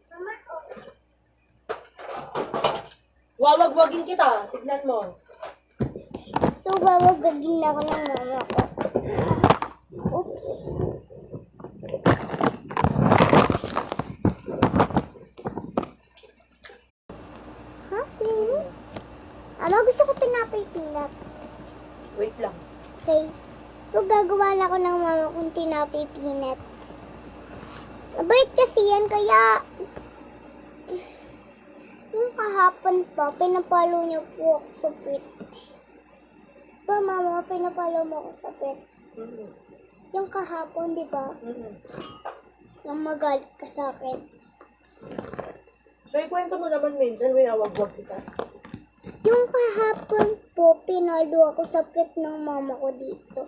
Mama, oh. Wawag-wagin kita. Tignan mo. So, babagagin na ako ng mama ko. Oops. Ha? Sino? Ano? Gusto ko tinapay peanut. Wait lang. Okay. So, gagawa na ako ng mama kong tinapay peanut. Mabait kasi yan, kaya yung kahapon pa, pinapalo niyo po ako sa pet. Ba, mama, pinapalo mo ako sa pet. Yung kahapon, di ba? Yung magalit ka sa akin. So, ikwento mo naman minsan, winawag-wag kita. Yung kahapon po, pinalo ako sa pet ng mama ko dito.